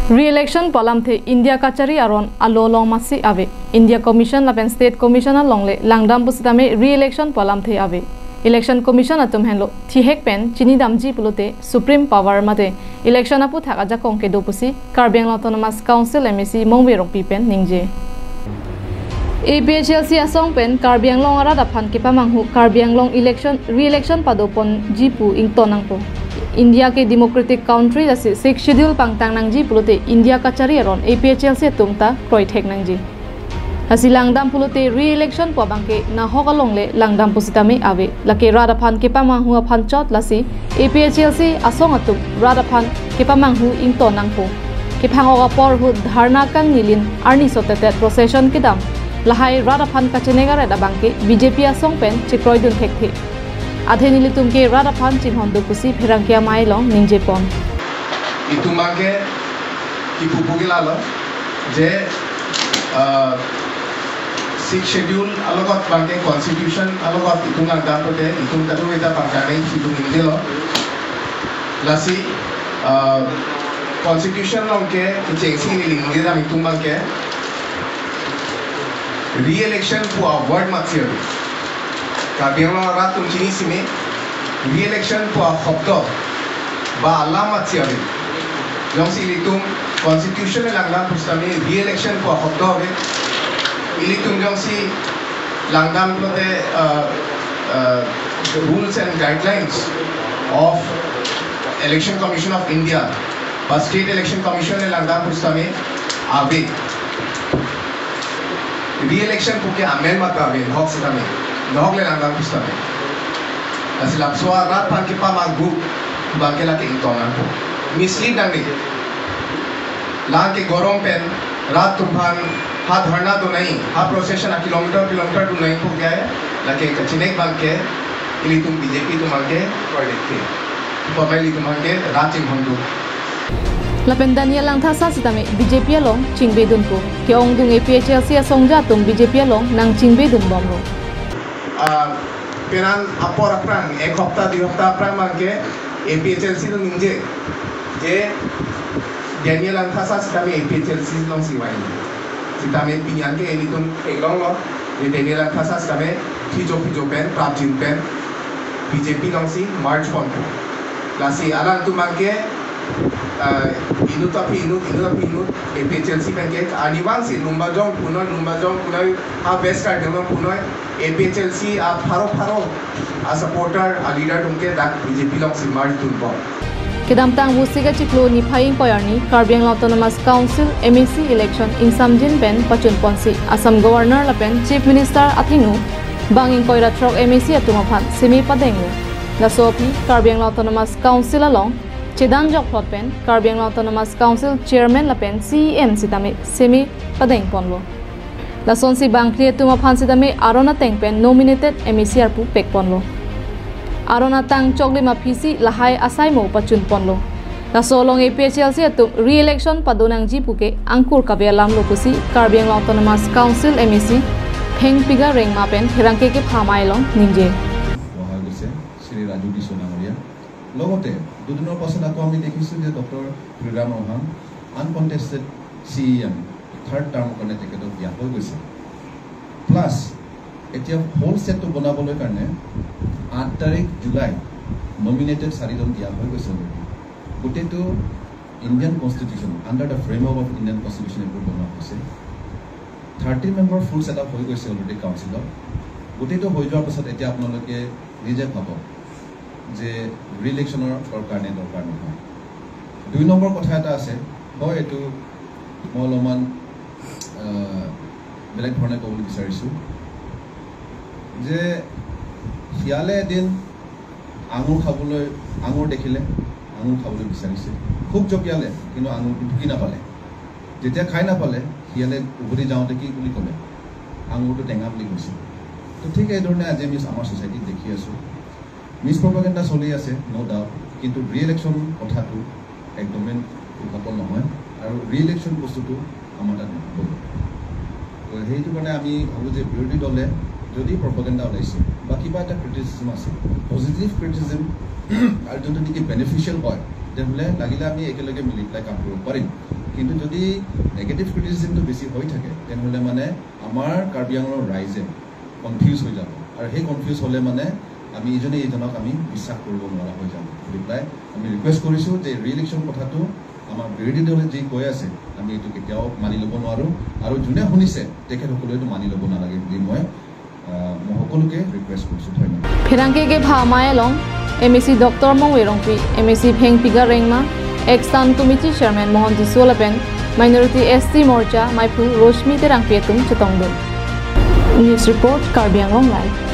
Re-election palam the India kachari aron alo long masi ave. India Commission lapen State Commissioner longle langdam pusitame re-election palam the ave. Election Commission atum henlo thihek pen chini damji pulote Supreme Power mate election apu thak aja kongke do pusi Karbi Anglong Autonomous Council MEC mongwe rok pipen ningje. APHLC asong pen Karbi Anglong ara daphan kipa manghu Karbi Anglong election re-election padopon jipu ingtonangpo. India K democratic country जैसे 6 schedule pangtang nangji pulote India kachari aron APHLC tumta kroithek nangji. Hasi langdam pulote re-election po bangke na hokalongle langdam pusitame ave lake radaphan ke pamanghu phanchot lasi APHLC asong atum radaphan ke pamanghu ingto nangpo ke phangoga porhu dharna kang nilin arni sotete procession kidam lahai radaphan kachenega reda bangke BJP asong pen chikroidun thekthi adhe nilitum ke radaphan chinhondo pusi phirangkia mailong ningje pon itumage kipupugilalo je 6 schedule alogot bangke constitution alogot itunga dapote itung tatu eta pangkane situ nindelo lasi constitution longke chengsi ni lingdira itung bangke re-election pu award matsiyo Karbi Anglong rat chini sime re-election pu khopto ba Allah matsiyo jongsi litum constitution langdam pustame re-election pu khopto hobe ilitum jongsi langdam prote rules and guidelines of Election Commission of India ba State Election Commission langdam pustame ave re-election pu ke amel mata ave hok sitame nogle langdam pustame asila soa rat pan ke pa magu bangkela ke intona ko mislead nang ni lang ke gorom pen रात तूफान हा धरना तो नहीं हा procession आ kilometre तो नहीं हो गया है लगे कचने बांग के इली तुम बीजेपी तुम आगे कर देते पहले तुम आगे रात चिंग हम दो lapen Daniel langthasa sitame BJP along chingbe dunpo kyong dung APHLC asongja tum BJP along nang chingbe dun bomro penan apor aprang ek hafta du hafta aprang mangke APHLC to ninje je Daniel langthasa sitame APHLC long siwai sitame pinyan ke elitun eglong lo je Daniel langthasa sitame fijo pen prapjin pen BJP long si march pon lasi alang tu mangke inut APHLC pen ke aniwang si numba jong punoi ha best card demo punoi APHLC a pharo a supporter a leader tumke dak BJP long si march tun bo Kedamtang wusiga chiklo ni phaing poyarni Karbi Anglong Autonomous Council MEC election in samjin pen pachun ponsi Assam Governor lapen Chief Minister athingu banging koira trok MEC atumaphan semi padenglo la sopi Karbi Anglong Autonomous Council along chedan jok plot pen Karbi Anglong Autonomous Council Chairman lapen CEN sitame semi padeng ponlo la sonsi bangkli atumaphan sitame arona tengpen nominated MEC arpu pek ponlo Arona tang chokle mapisi lahai asai mo pachun ponlo la solong APHLC atum re-election padonang jipuke angkur kabya lamlo pusi Karbi Anglong Autonomous Council MEC pheng piga reng mapen hirangke ke phamailong ningje ohal gise Shri Raju Disonamoriya logote dudunor pasat ako ami dekhisu je Dr. Kriram Rohan uncontested CEM third term kone teketo biya hoi gise plus etia whole set to bonaboloi karne 8 तारिख जुलाई nominated सारिदन दिया होय गसे गुटे तो Indian constitution under the framework of Indian constitution एबो बना होसे 30 member full setup होय गसे already council गुटे तो होय जोर पछत एटा आपनलके रिजेक्ट पाबो जे रि-इलेक्शনৰ কাৰণে দৰকাৰ নহয় দুই নম্বৰ কথা এটা আছে হয় এটো মলমান বেলেগ ধৰণে ক'ব বিচাৰিছো যে হিয়ালে এদিন আঙুৰ দেখিলে আঙুৰ খাবলৈ বিচাৰিছে খুব জপিয়ালে কিন্তু আঙুৰটো ঢুকি নাপালে যেতিয়া খাই নাপালে হিয়ালে উভতি যাওঁতে কি বুলি ক'লে আঙুৰটো টেঙা বুলি কৈছে তো ঠিক এই ধৰণে আজি আমি আমাৰ সোসাইটিত দেখি আছো মিছ প্ৰপাগাণ্ডা চলি আছে নো ডাউট কিন্তু ৰি-ইলেকশ্যন কথাটো একদমেই সফল নহয় আৰু ৰি-ইলেকশ্যন বস্তুটো আমাৰ তাত নহ'ব তো সেইটো কাৰণে আমি ভাবোঁ যে বিৰোধী দলে যদি প্ৰপাগাণ্ডা ওলাইছে বা কিবা এটা ক্ৰিটিচিজম আছে পজিটিভ ক্ৰিটিচিজম আৰু যোনটো নেকি বেনিফিচিয়েল হয় তেতিয়াহ'লে লাগিলে আমি একেলগে মিলি পেলাই কাম কৰিব পাৰিম কিন্তু যদি নেগেটিভ ক্ৰিটিচিজমটো বেছি হৈ থাকে তেনেহ'লে মানে আমাৰ কাৰ্বি আংলঙৰ ৰাইজে কনফিউজ হৈ যাব আৰু সেই কনফিউজ হ'লে মানে আমি ইজনে ইজনক আমি বিশ্বাস কৰিব নোৱাৰা হৈ যাম বুলি পেলাই আমি ৰিকুৱেষ্ট কৰিছোঁ যে ৰি-ইলেকশ্যন কথাটো আমাৰ বিৰোধী দলে যি কৈ আছে আমি এইটো কেতিয়াও মানি ল'ব নোৱাৰোঁ আৰু যোনে শুনিছে তেখেতসকলে এইটো মানি ল'ব নালাগে বুলি মই সকলোকে ৰিকুৱেষ্ট কৰিছোঁ ধন্যবাদ ফেৰাংকে ভামাই লং MSc ডক্টৰ মংৱে ৰংপি MSc ভেং পিগা ৰেংমা এক্সান কমিটি চেয়াৰমেন মোহন দিছোলাপেন মাইনৰিটি ST মৰ্চা মাইফু ৰশ্মি তেৰাংপিয়েতুম চেতংদো news report Karbi Anglong live